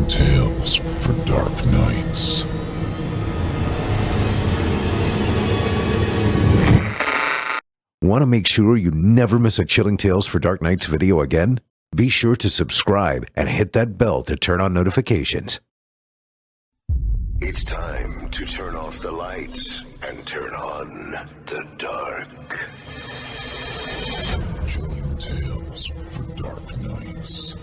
Chilling tales for dark nights. Want to make sure you never miss a Chilling Tales for Dark Nights video again? Be sure to subscribe and hit that bell to turn on notifications. It's time to turn off the lights and turn on the dark. Chilling tales for dark nights.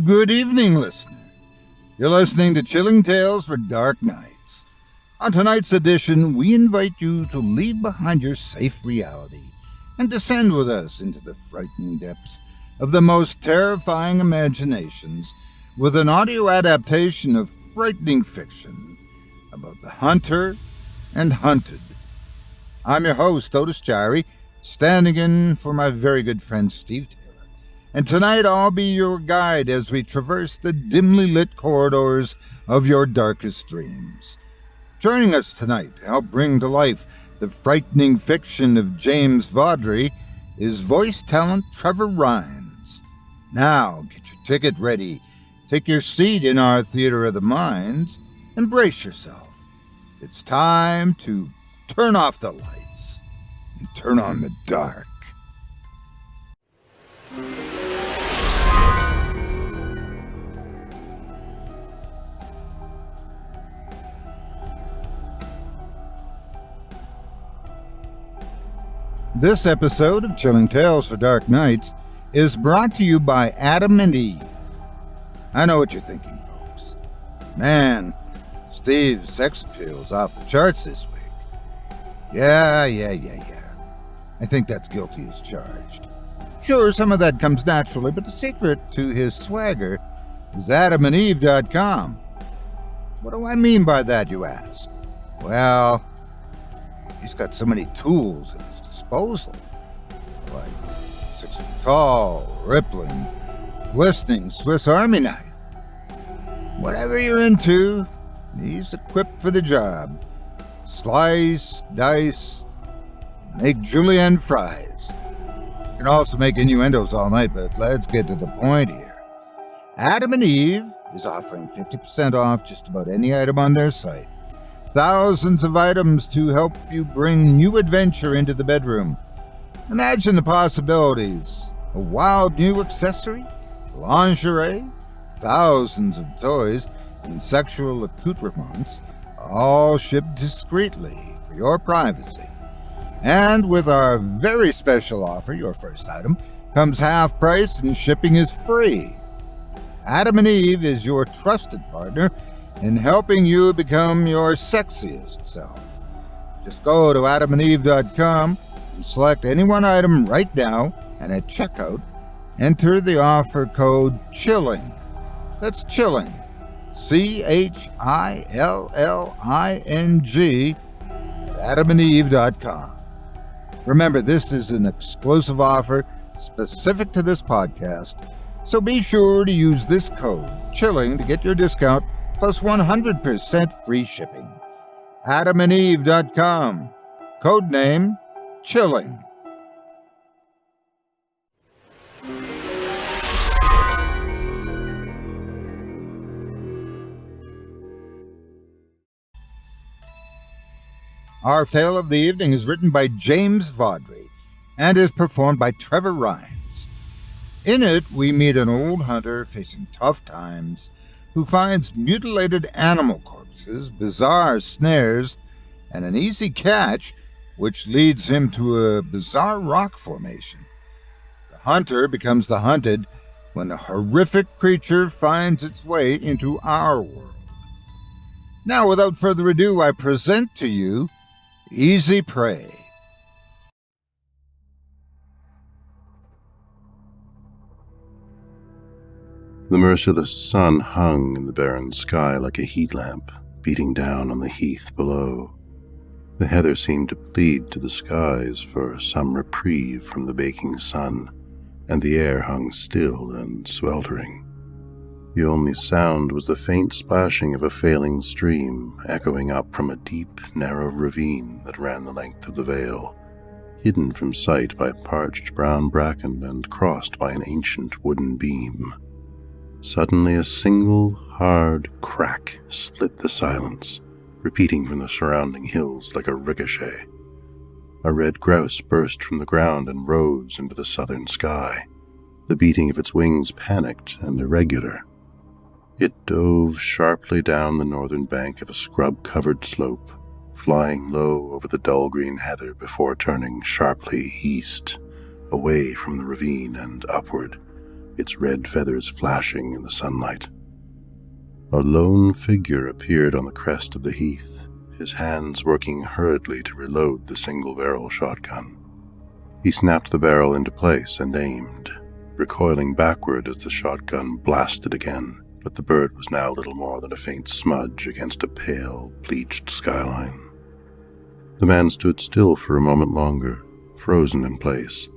Good evening, listener. You're listening to Chilling Tales for Dark Nights. On tonight's edition, we invite you to leave behind your safe reality and descend with us into the frightening depths of the most terrifying imaginations with an audio adaptation of frightening fiction about the hunter and hunted. I'm your host, Otis Jiry, standing in for my very good friend Steve Taylor. And tonight I'll be your guide as we traverse the dimly lit corridors of your darkest dreams. Joining us tonight to help bring to life the frightening fiction of James Vodrey is voice talent Trevor Rines. Now, get your ticket ready, take your seat in our theater of the minds, and brace yourself. It's time to turn off the lights and turn on the dark. This episode of Chilling Tales for Dark Nights is brought to you by Adam and Eve. I know what you're thinking, folks. Man, Steve's sex appeal's off the charts this week. Yeah. I think that's guilty as charged. Sure, some of that comes naturally, but the secret to his swagger is adamandeve.com. What do I mean by that, you ask? Well, he's got so many tools at his disposal. Like 6 foot tall, rippling, glistening Swiss Army knife. Whatever you're into, he's equipped for the job. Slice, dice, make julienne fries. You can also make innuendos all night, but let's get to the point here. Adam and Eve is offering 50% off just about any item on their site. Thousands of items to help you bring new adventure into the bedroom. Imagine the possibilities. A wild new accessory, lingerie, thousands of toys, and sexual accoutrements, all shipped discreetly for your privacy. And with our very special offer, your first item comes half price and shipping is free. Adam and Eve is your trusted partner in helping you become your sexiest self. Just go to adamandeve.com and select any one item right now, and at checkout, enter the offer code CHILLING. That's CHILLING. CHILLING at adamandeve.com. Remember, this is an exclusive offer specific to this podcast, so be sure to use this code CHILLING to get your discount plus 100% free shipping. adamandeve.com. Codename CHILLING. Our tale of the evening is written by James Vodrey and is performed by Trevor Rines. In it, we meet an old hunter facing tough times who finds mutilated animal corpses, bizarre snares, and an easy catch, which leads him to a bizarre rock formation. The hunter becomes the hunted when a horrific creature finds its way into our world. Now, without further ado, I present to you Easy Prey. The merciless sun hung in the barren sky like a heat lamp, beating down on the heath below. The heather seemed to plead to the skies for some reprieve from the baking sun, and the air hung still and sweltering. The only sound was the faint splashing of a failing stream echoing up from a deep, narrow ravine that ran the length of the vale, hidden from sight by parched brown bracken and crossed by an ancient wooden beam. Suddenly a single, hard crack split the silence, repeating from the surrounding hills like a ricochet. A red grouse burst from the ground and rose into the southern sky, the beating of its wings panicked and irregular. It dove sharply down the northern bank of a scrub-covered slope, flying low over the dull green heather before turning sharply east, away from the ravine and upward, its red feathers flashing in the sunlight. A lone figure appeared on the crest of the heath, his hands working hurriedly to reload the single-barrel shotgun. He snapped the barrel into place and aimed, recoiling backward as the shotgun blasted again, but the bird was now little more than a faint smudge against a pale, bleached skyline. The man stood still for a moment longer, frozen in place,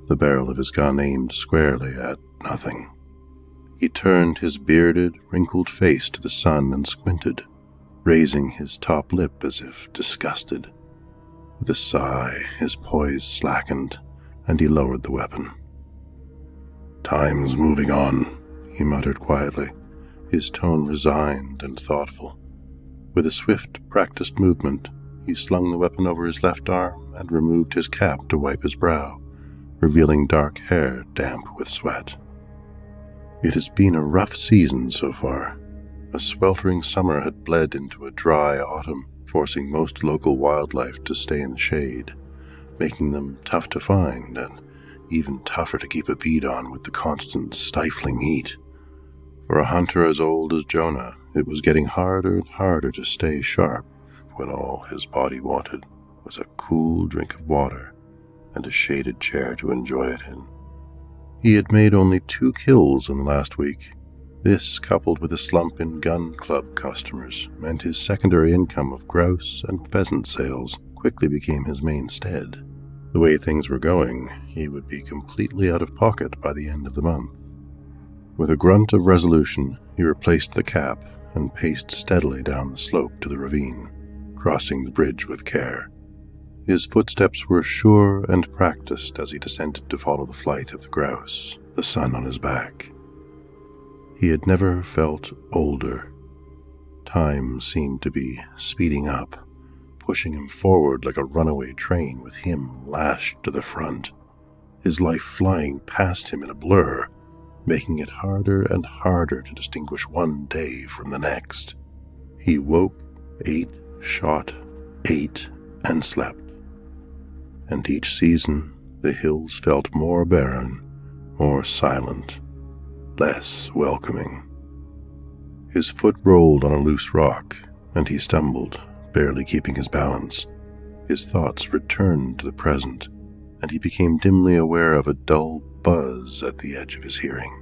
the barrel of his gun aimed squarely at nothing. He turned his bearded, wrinkled face to the sun and squinted, raising his top lip as if disgusted. With a sigh, his poise slackened, and he lowered the weapon. "Time's moving on," he muttered quietly, his tone resigned and thoughtful. With a swift, practiced movement, he slung the weapon over his left arm and removed his cap to wipe his brow, revealing dark hair damp with sweat. It has been a rough season so far. A sweltering summer had bled into a dry autumn, forcing most local wildlife to stay in the shade, making them tough to find and even tougher to keep a bead on with the constant stifling heat. For a hunter as old as Jonah, it was getting harder and harder to stay sharp when all his body wanted was a cool drink of water and a shaded chair to enjoy it in. He had made only 2 kills in the last week. This, coupled with a slump in gun club customers, meant his secondary income of grouse and pheasant sales quickly became his main stead. The way things were going, he would be completely out of pocket by the end of the month. With a grunt of resolution, he replaced the cap and paced steadily down the slope to the ravine, crossing the bridge with care. His footsteps were sure and practiced as he descended to follow the flight of the grouse, the sun on his back. He had never felt older. Time seemed to be speeding up, pushing him forward like a runaway train with him lashed to the front, his life flying past him in a blur, making it harder and harder to distinguish one day from the next. He woke, ate, shot, ate, and slept. And each season, the hills felt more barren, more silent, less welcoming. His foot rolled on a loose rock, and he stumbled, barely keeping his balance. His thoughts returned to the present, and he became dimly aware of a dull buzz at the edge of his hearing.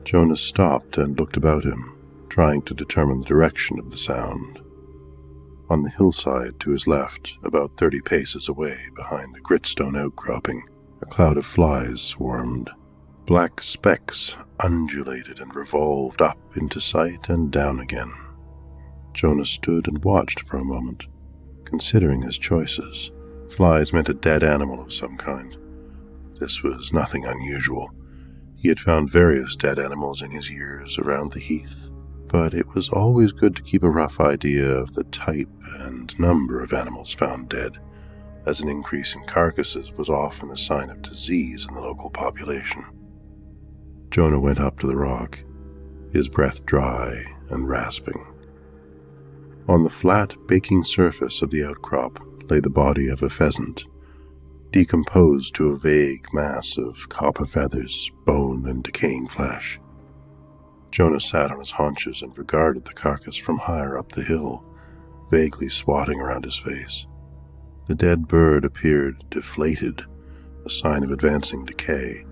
Jonas stopped and looked about him, trying to determine the direction of the sound. On the hillside to his left, about 30 paces away behind a gritstone outcropping, a cloud of flies swarmed. Black specks undulated and revolved up into sight and down again. Jonas stood and watched for a moment, considering his choices. Flies meant a dead animal of some kind. This was nothing unusual. He had found various dead animals in his years around the heath, but it was always good to keep a rough idea of the type and number of animals found dead, as an increase in carcasses was often a sign of disease in the local population. Jonah went up to the rock, his breath dry and rasping. On the flat, baking surface of the outcrop lay the body of a pheasant, decomposed to a vague mass of copper feathers, bone, and decaying flesh. Jonah sat on his haunches and regarded the carcass from higher up the hill, vaguely swatting around his face. The dead bird appeared deflated, a sign of advancing decay,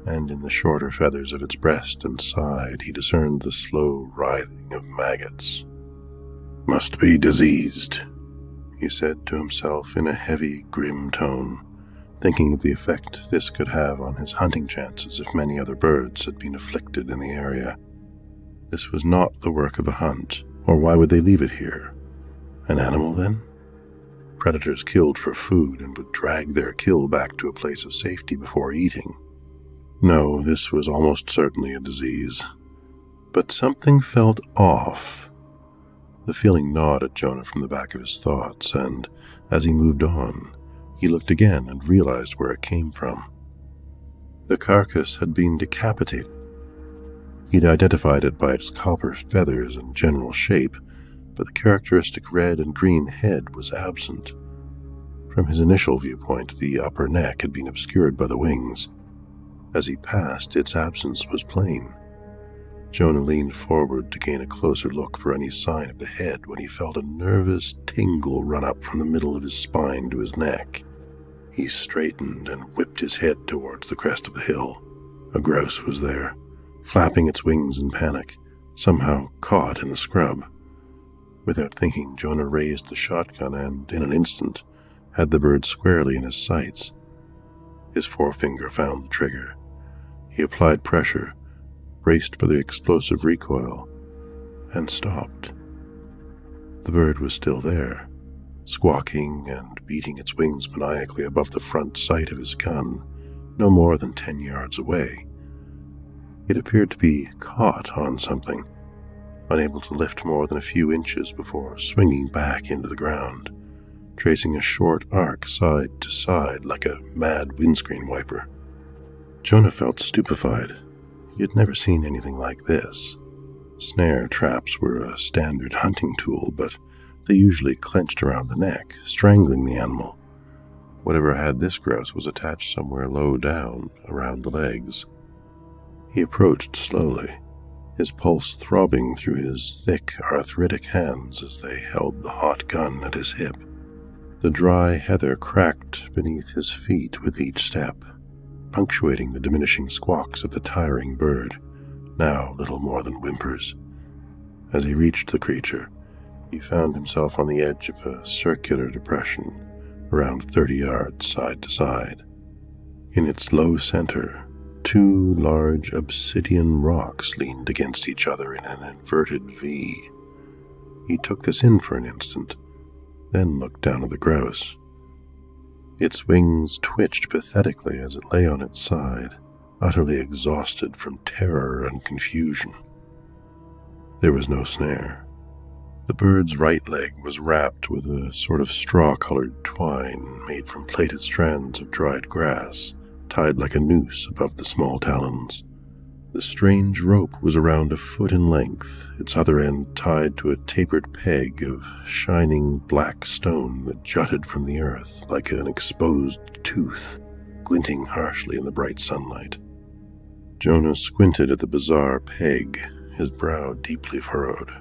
and in the shorter feathers of its breast and side he discerned the slow writhing of maggots. "Must be diseased," he said to himself in a heavy, grim tone, thinking of the effect this could have on his hunting chances if many other birds had been afflicted in the area. This was not the work of a hunt, or why would they leave it here? An animal, then? Predators killed for food and would drag their kill back to a place of safety before eating. No, this was almost certainly a disease. But something felt off. The feeling gnawed at Jonah from the back of his thoughts, and as he moved on, he looked again and realized where it came from. The carcass had been decapitated. He'd identified it by its copper feathers and general shape, but the characteristic red and green head was absent. From his initial viewpoint, the upper neck had been obscured by the wings. As he passed, its absence was plain. Jonah leaned forward to gain a closer look for any sign of the head when he felt a nervous tingle run up from the middle of his spine to his neck. He straightened and whipped his head towards the crest of the hill. A grouse was there, flapping its wings in panic, somehow caught in the scrub. Without thinking, Jonah raised the shotgun and, in an instant, had the bird squarely in his sights. His forefinger found the trigger. He applied pressure, braced for the explosive recoil, and stopped. The bird was still there, squawking and beating its wings maniacally above the front sight of his gun, no more than 10 yards away. It appeared to be caught on something, unable to lift more than a few inches before swinging back into the ground, tracing a short arc side to side like a mad windscreen wiper. Jonah felt stupefied. He had never seen anything like this. Snare traps were a standard hunting tool, but they usually clenched around the neck, strangling the animal. Whatever had this grouse was attached somewhere low down, around the legs. He approached slowly, his pulse throbbing through his thick, arthritic hands as they held the hot gun at his hip. The dry heather cracked beneath his feet with each step, punctuating the diminishing squawks of the tiring bird, now little more than whimpers. As he reached the creature, he found himself on the edge of a circular depression, around 30 yards side to side. In its low center, 2 large obsidian rocks leaned against each other in an inverted V. He took this in for an instant, then looked down at the grouse. Its wings twitched pathetically as it lay on its side, utterly exhausted from terror and confusion. There was no snare. The bird's right leg was wrapped with a sort of straw-colored twine made from plaited strands of dried grass, tied like a noose above the small talons. The strange rope was around 1 foot in length, its other end tied to a tapered peg of shining black stone that jutted from the earth like an exposed tooth, glinting harshly in the bright sunlight. Jonah squinted at the bizarre peg, his brow deeply furrowed.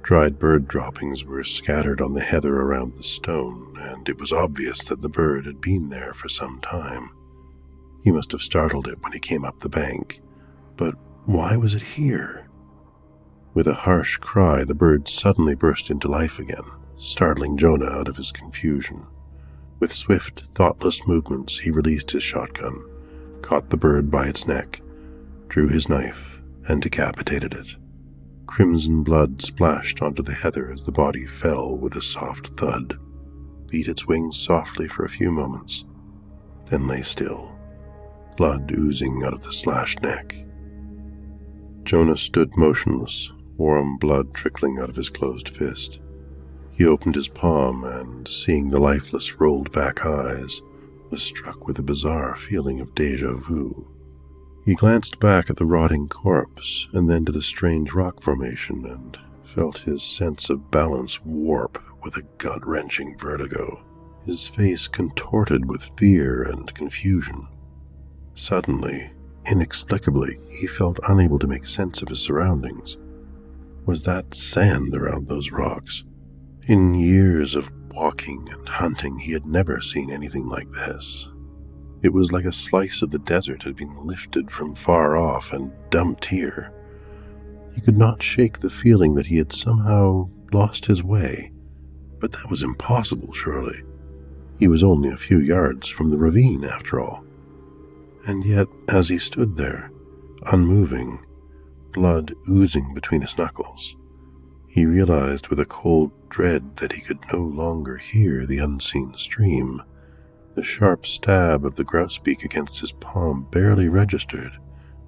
Dried bird droppings were scattered on the heather around the stone, and it was obvious that the bird had been there for some time. He must have startled it when he came up the bank. But why was it here? With a harsh cry, the bird suddenly burst into life again, startling Jonah out of his confusion. With swift, thoughtless movements, he released his shotgun, caught the bird by its neck, drew his knife, and decapitated it. Crimson blood splashed onto the heather as the body fell with a soft thud, beat its wings softly for a few moments, then lay still, blood oozing out of the slashed neck. Jonah stood motionless, warm blood trickling out of his closed fist. He opened his palm and, seeing the lifeless, rolled-back eyes, was struck with a bizarre feeling of déjà vu. He glanced back at the rotting corpse and then to the strange rock formation and felt his sense of balance warp with a gut-wrenching vertigo, his face contorted with fear and confusion. Suddenly, inexplicably, he felt unable to make sense of his surroundings. Was that sand around those rocks? In years of walking and hunting, he had never seen anything like this. It was like a slice of the desert had been lifted from far off and dumped here. He could not shake the feeling that he had somehow lost his way, but that was impossible, surely. He was only a few yards from the ravine, after all. And yet, as he stood there, unmoving, blood oozing between his knuckles, he realized with a cold dread that he could no longer hear the unseen stream. The sharp stab of the grosbeak against his palm barely registered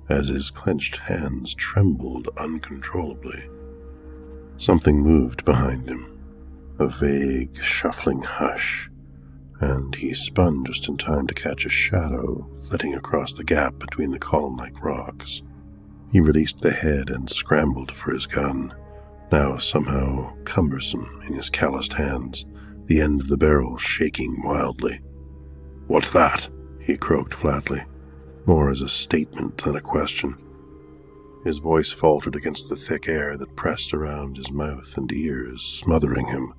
as his clenched hands trembled uncontrollably. Something moved behind him, a vague, shuffling hush, and he spun just in time to catch a shadow flitting across the gap between the column-like rocks. He released the head and scrambled for his gun, now somehow cumbersome in his calloused hands, the end of the barrel shaking wildly. "What's that?" he croaked flatly, more as a statement than a question. His voice faltered against the thick air that pressed around his mouth and ears, smothering him.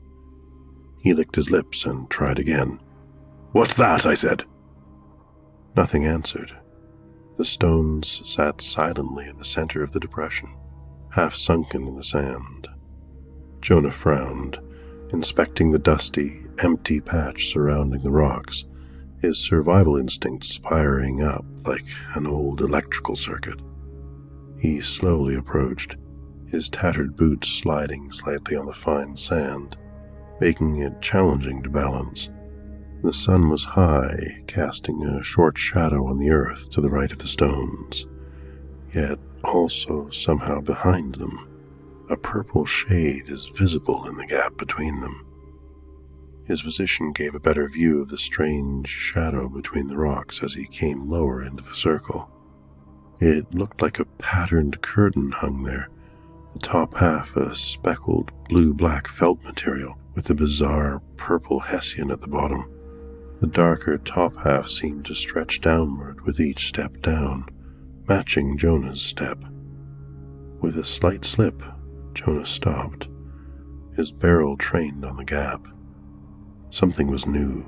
He licked his lips and tried again. "What's that?" I said. Nothing answered. The stones sat silently in the center of the depression, half sunken in the sand. Jonah frowned, inspecting the dusty, empty patch surrounding the rocks, his survival instincts firing up like an old electrical circuit. He slowly approached, his tattered boots sliding slightly on the fine sand, making it challenging to balance. The sun was high, casting a short shadow on the earth to the right of the stones, yet also somehow behind them. A purple shade is visible in the gap between them. His position gave a better view of the strange shadow between the rocks as he came lower into the circle. It looked like a patterned curtain hung there, the top half a speckled blue-black felt material with a bizarre purple hessian at the bottom. The darker top half seemed to stretch downward with each step down, matching Jonah's step. With a slight slip, Jonah stopped, his barrel trained on the gap. Something was new.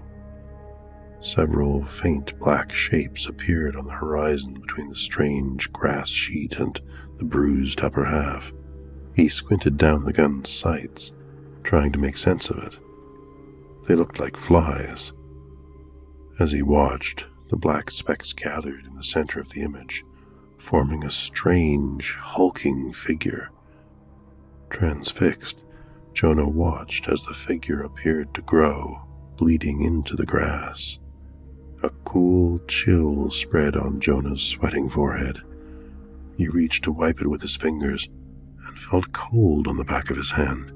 Several faint black shapes appeared on the horizon between the strange grass sheet and the bruised upper half. He squinted down the gun's sights, trying to make sense of it. They looked like flies. As he watched, the black specks gathered in the center of the image, forming a strange, hulking figure. Transfixed, Jonah watched as the figure appeared to grow, bleeding into the grass. A cool chill spread on Jonah's sweating forehead. He reached to wipe it with his fingers and felt cold on the back of his hand.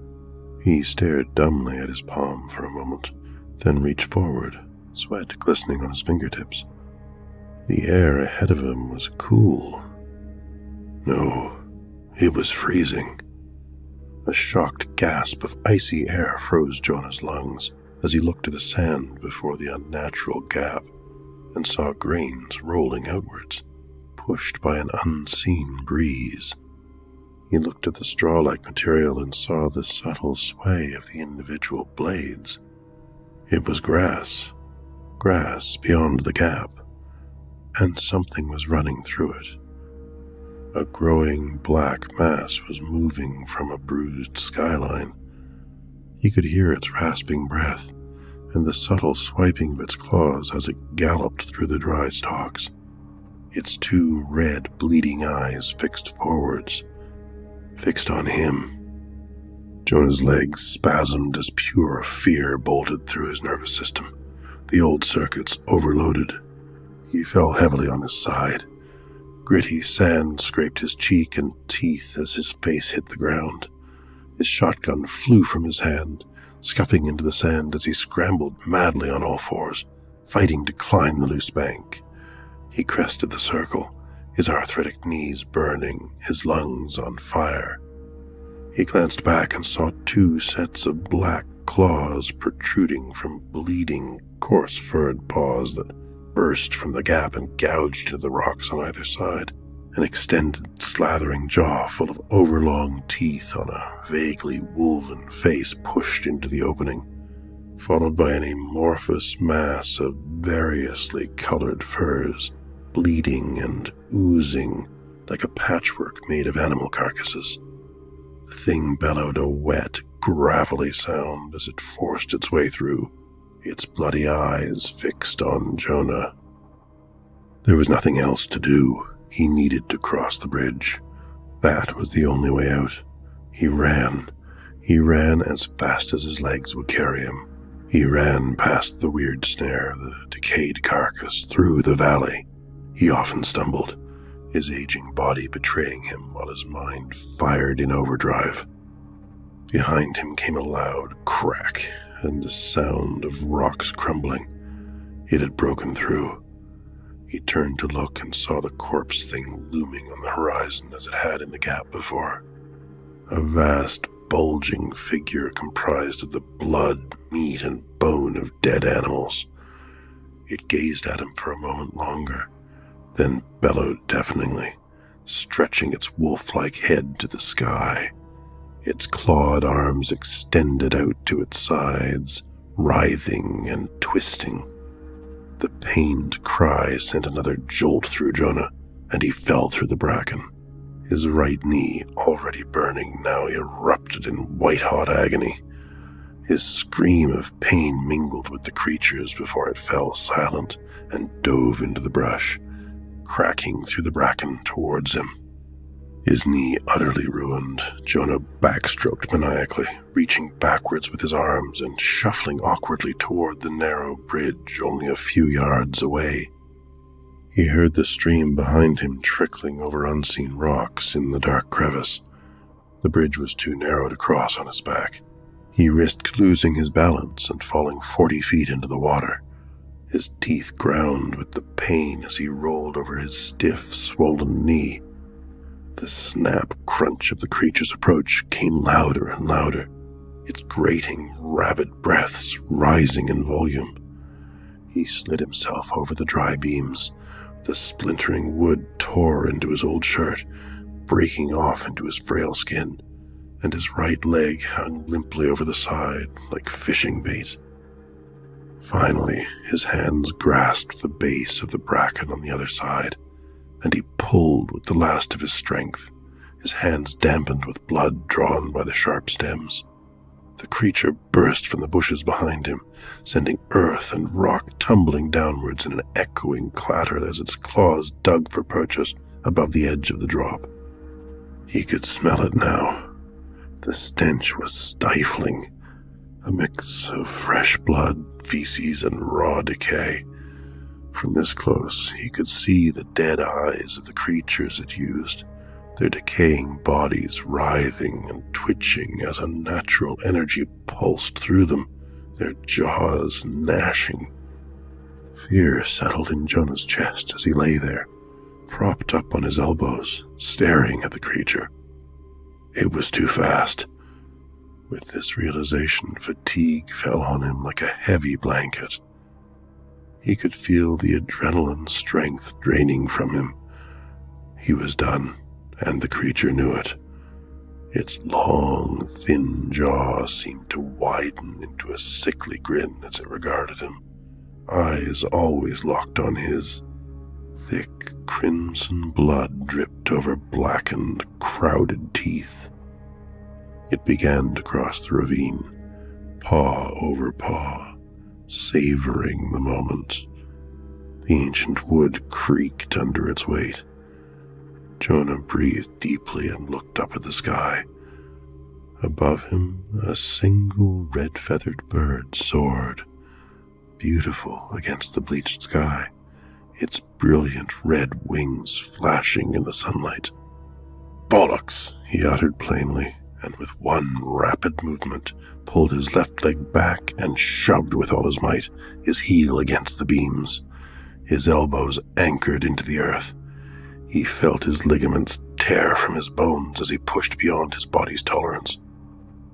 He stared dumbly at his palm for a moment, then reached forward, sweat glistening on his fingertips. The air ahead of him was cool. No, it was freezing. A shocked gasp of icy air froze Jonah's lungs as he looked to the sand before the unnatural gap and saw grains rolling outwards, pushed by an unseen breeze. He looked at the straw-like material and saw the subtle sway of the individual blades. It was grass beyond the gap, and something was running through it. A growing black mass was moving from a bruised skyline. He could hear its rasping breath and the subtle swiping of its claws as it galloped through the dry stalks, its two red, bleeding eyes fixed forwards, fixed on him. Jonah's legs spasmed as pure fear bolted through his nervous system, the old circuits overloaded. He fell heavily on his side. Gritty sand scraped his cheek and teeth as his face hit the ground. His shotgun flew from his hand, scuffing into the sand as he scrambled madly on all fours, fighting to climb the loose bank. He crested the circle, his arthritic knees burning, his lungs on fire. He glanced back and saw two sets of black claws protruding from bleeding, coarse-furred paws that burst from the gap and gouged into the rocks on either side, an extended, slathering jaw full of overlong teeth on a vaguely wolven face pushed into the opening, followed by an amorphous mass of variously colored furs, bleeding and oozing like a patchwork made of animal carcasses. The thing bellowed a wet, gravelly sound as it forced its way through, its bloody eyes fixed on Jonah. There was nothing else to do. He needed to cross the bridge. That was the only way out. He ran. He ran as fast as his legs would carry him. He ran past the weird snare, the decayed carcass, through the valley. He often stumbled, his aging body betraying him while his mind fired in overdrive. Behind him came a loud crack and the sound of rocks crumbling. It had broken through. He turned to look and saw the corpse thing looming on the horizon as it had in the gap before. A vast, bulging figure comprised of the blood, meat, and bone of dead animals. It gazed at him for a moment longer, then bellowed deafeningly, stretching its wolf-like head to the sky. Its clawed arms extended out to its sides, writhing and twisting. The pained cry sent another jolt through Jonah, and he fell through the bracken. His right knee, already burning, now erupted in white-hot agony. His scream of pain mingled with the creature's before it fell silent and dove into the brush, cracking through the bracken towards him. His knee utterly ruined, Jonah backstroked maniacally, reaching backwards with his arms and shuffling awkwardly toward the narrow bridge only a few yards away. He heard the stream behind him trickling over unseen rocks in the dark crevice. The bridge was too narrow to cross on his back. He risked losing his balance and falling 40 feet into the water. His teeth ground with the pain as he rolled over his stiff, swollen knee. The snap crunch of the creature's approach came louder and louder, its grating, rabid breaths rising in volume. He slid himself over the dry beams. The splintering wood tore into his old shirt, breaking off into his frail skin, and his right leg hung limply over the side like fishing bait. Finally, his hands grasped the base of the bracken on the other side, and he pulled with the last of his strength, his hands dampened with blood drawn by the sharp stems. The creature burst from the bushes behind him, sending earth and rock tumbling downwards in an echoing clatter as its claws dug for purchase above the edge of the drop. He could smell it now. The stench was stifling, a mix of fresh blood, feces, and raw decay. From this close, he could see the dead eyes of the creatures it used, their decaying bodies writhing and twitching as unnatural energy pulsed through them, their jaws gnashing. Fear settled in Jonah's chest as he lay there, propped up on his elbows, staring at the creature. It was too fast. With this realization, fatigue fell on him like a heavy blanket. He could feel the adrenaline strength draining from him. He was done, and the creature knew it. Its long, thin jaw seemed to widen into a sickly grin as it regarded him, eyes always locked on his. Thick, crimson blood dripped over blackened, crowded teeth. It began to cross the ravine, paw over paw, savoring the moment. The ancient wood creaked under its weight. Jonah breathed deeply and looked up at the sky. Above him, a single red-feathered bird soared, beautiful against the bleached sky, its brilliant red wings flashing in the sunlight. "Bollocks," he uttered plainly, and with one rapid movement pulled his left leg back and shoved with all his might, his heel against the beams, his elbows anchored into the earth. He felt his ligaments tear from his bones as he pushed beyond his body's tolerance.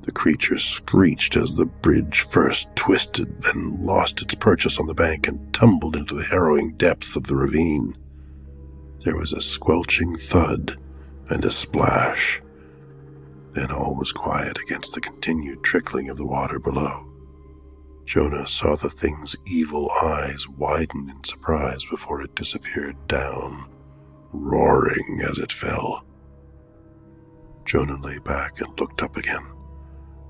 The creature screeched as the bridge first twisted, then lost its purchase on the bank and tumbled into the harrowing depths of the ravine. There was a squelching thud and a splash. Then all was quiet against the continued trickling of the water below. Jonah saw the thing's evil eyes widen in surprise before it disappeared down, roaring as it fell. Jonah lay back and looked up again.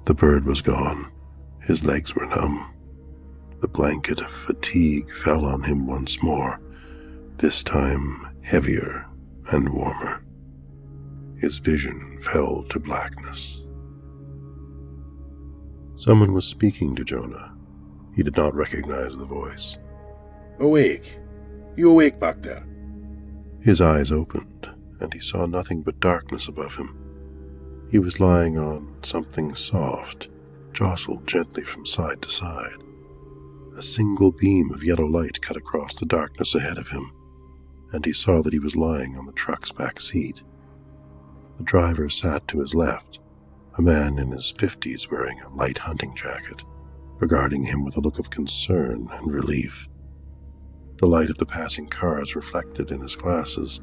The bird was gone. His legs were numb. The blanket of fatigue fell on him once more, this time heavier and warmer. His vision fell to blackness. Someone was speaking to Jonah. He did not recognize the voice. "Awake! You awake back there?" His eyes opened, and he saw nothing but darkness above him. He was lying on something soft, jostled gently from side to side. A single beam of yellow light cut across the darkness ahead of him, and he saw that he was lying on the truck's back seat. The driver sat to his left, a man in his 50s wearing a light hunting jacket, regarding him with a look of concern and relief. The light of the passing cars reflected in his glasses,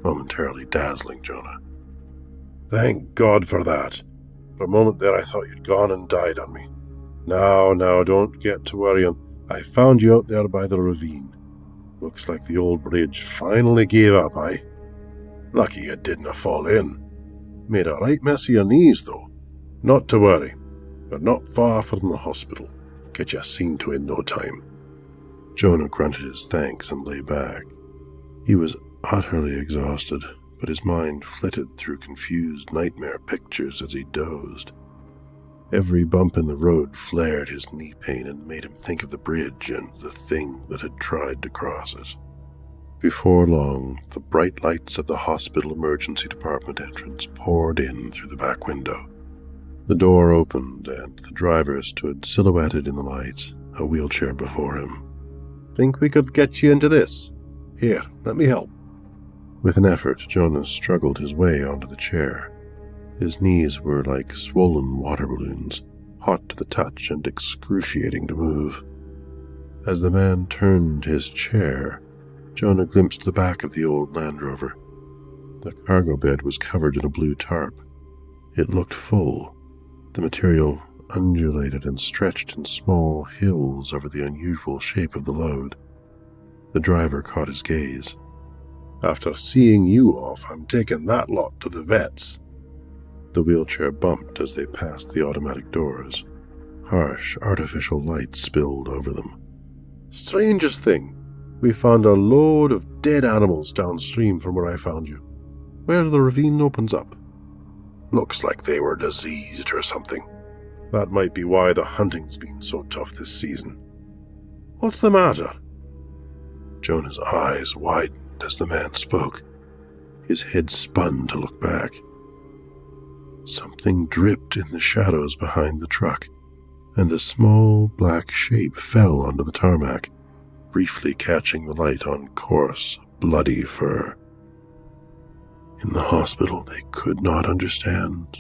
momentarily dazzling Jonah. "Thank God for that. For a moment there I thought you'd gone and died on me. Now, don't get to worrying. I found you out there by the ravine. Looks like the old bridge finally gave up, aye? Lucky you didn't fall in. Made a right mess of your knees, though. Not to worry. You're not far from the hospital. Get you seen to in no time." Jonah grunted his thanks and lay back. He was utterly exhausted, but his mind flitted through confused nightmare pictures as he dozed. Every bump in the road flared his knee pain and made him think of the bridge and the thing that had tried to cross it. Before long, the bright lights of the hospital emergency department entrance poured in through the back window. The door opened, and the driver stood silhouetted in the light, a wheelchair before him. "Think we could get you into this? Here, let me help." With an effort, Jonah struggled his way onto the chair. His knees were like swollen water balloons, hot to the touch and excruciating to move. As the man turned his chair, Jonah glimpsed the back of the old Land Rover. The cargo bed was covered in a blue tarp. It looked full. The material undulated and stretched in small hills over the unusual shape of the load. The driver caught his gaze. "After seeing you off, I'm taking that lot to the vets." The wheelchair bumped as they passed the automatic doors. Harsh, artificial light spilled over them. "Strangest thing. We found a load of dead animals downstream from where I found you, where the ravine opens up. Looks like they were diseased or something. That might be why the hunting's been so tough this season. What's the matter?" Jonah's eyes widened as the man spoke. His head spun to look back. Something dripped in the shadows behind the truck, and a small black shape fell onto the tarmac, briefly catching the light on coarse, bloody fur. In the hospital, they could not understand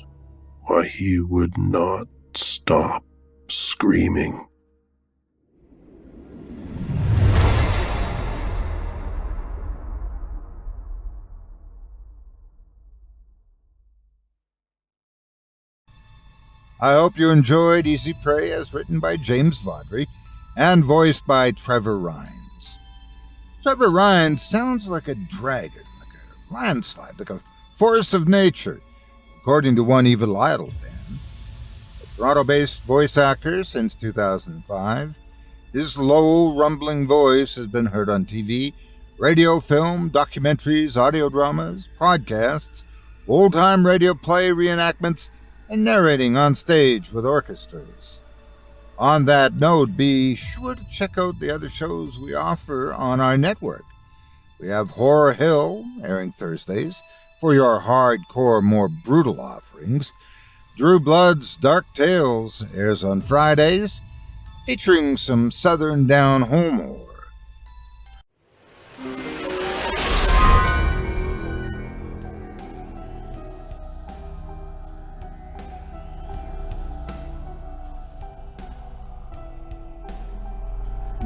why he would not stop screaming. I hope you enjoyed Easy Prey as written by James Vodrey and voiced by Trevor Rines. Trevor Rines sounds like a dragon, like a landslide, like a force of nature, according to one Evil Idol fan. A Toronto-based voice actor since 2005, his low, rumbling voice has been heard on TV, radio, film, documentaries, audio dramas, podcasts, old-time radio play reenactments, and narrating on stage with orchestras. On that note, be sure to check out the other shows we offer on our network. We have Horror Hill, airing Thursdays, for your hardcore, more brutal offerings. Drew Blood's Dark Tales airs on Fridays, featuring some southern down-home horror.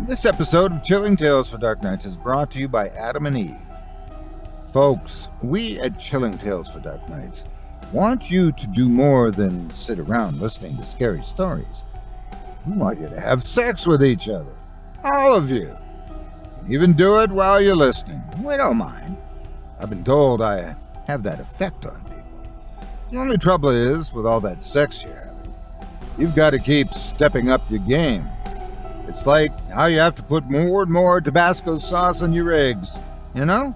This episode of Chilling Tales for Dark Nights is brought to you by Adam and Eve. Folks, we at Chilling Tales for Dark Nights want you to do more than sit around listening to scary stories. We want you to have sex with each other. All of you. Even do it while you're listening. We don't mind. I've been told I have that effect on people. The only trouble is, with all that sex you're having, you've got to keep stepping up your game. It's like how you have to put more and more Tabasco sauce on your eggs, you know?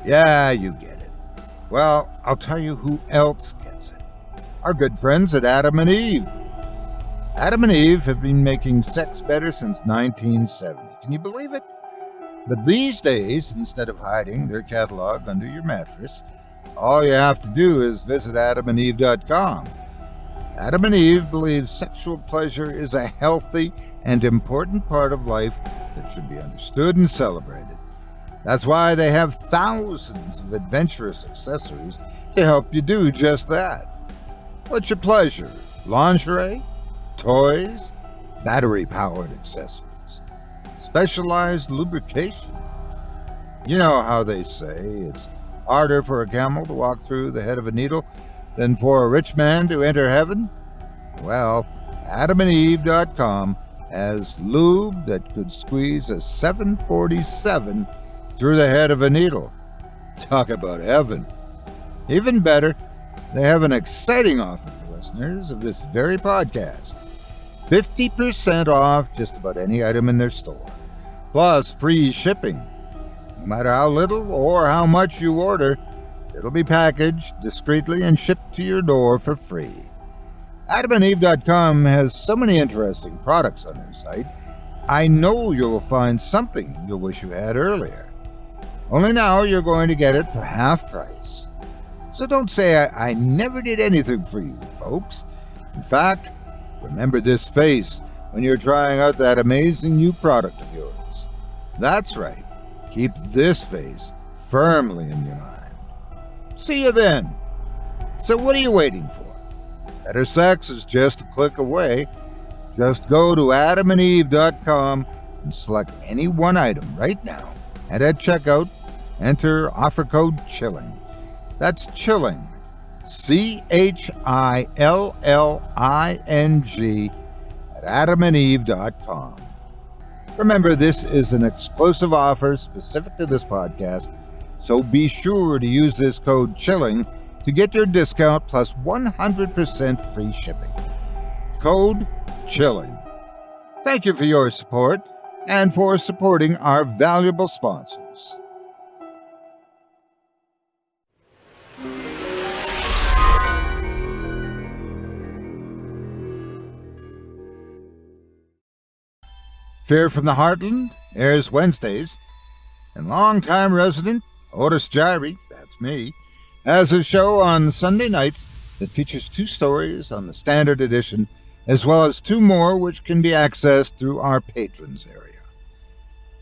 Yeah, you get it. Well, I'll tell you who else gets it. Our good friends at Adam and Eve. Adam and Eve have been making sex better since 1970. Can you believe it? But these days, instead of hiding their catalog under your mattress, all you have to do is visit adamandeve.com. Adam and Eve believes sexual pleasure is a healthy and important part of life that should be understood and celebrated. That's why they have thousands of adventurous accessories to help you do just that. What's your pleasure? Lingerie? Toys? Battery-powered accessories? Specialized lubrication? You know how they say it's harder for a camel to walk through the head of a needle than for a rich man to enter heaven? Well, adamandeve.com has lube that could squeeze a 747 through the head of a needle. Talk about heaven. Even better, they have an exciting offer for listeners of this very podcast. 50% off just about any item in their store, plus free shipping. No matter how little or how much you order, it'll be packaged discreetly and shipped to your door for free. AdamandEve.com has so many interesting products on their site, I know you'll find something you'll wish you had earlier. Only now you're going to get it for half price. So don't say I never did anything for you, folks. In fact, remember this face when you're trying out that amazing new product of yours. That's right. Keep this face firmly in your mind. See you then. So what are you waiting for? Better sex is just a click away. Just go to adamandeve.com and select any one item right now. And at checkout, enter offer code CHILLING. That's CHILLING. CHILLING at adamandeve.com. Remember, this is an exclusive offer specific to this podcast, so be sure to use this code CHILLING to get your discount plus 100% free shipping. Code CHILLING. Thank you for your support and for supporting our valuable sponsors. Fear from the Heartland airs Wednesdays, and longtime resident Otis Jiry, that's me, has a show on Sunday nights that features 2 stories on the standard edition, as well as 2 more which can be accessed through our patrons area.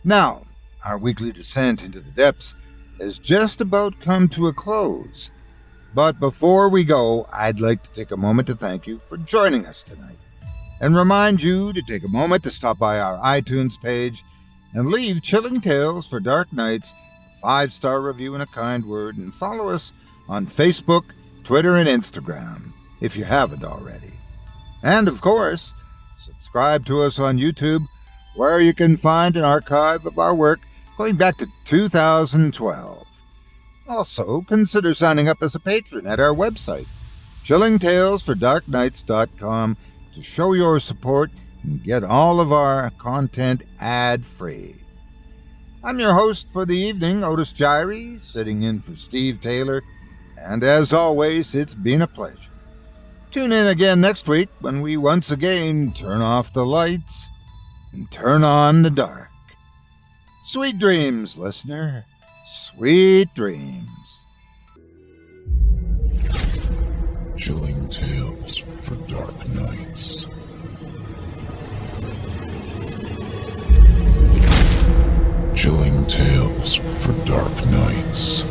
Now, our weekly descent into the depths has just about come to a close. But before we go, I'd like to take a moment to thank you for joining us tonight, and remind you to take a moment to stop by our iTunes page and leave Chilling Tales for Dark Nights a 5-star review and a kind word, and follow us on Facebook, Twitter, and Instagram, if you haven't already. And, of course, subscribe to us on YouTube, where you can find an archive of our work going back to 2012. Also, consider signing up as a patron at our website, chillingtalesfordarknights.com, to show your support and get all of our content ad-free. I'm your host for the evening, Otis Jiry, sitting in for Steve Taylor, and as always, it's been a pleasure. Tune in again next week when we once again turn off the lights and turn on the dark. Sweet dreams, listener. Sweet dreams. Chilling Tales for Dark Nights. Chilling Tales for Dark Nights.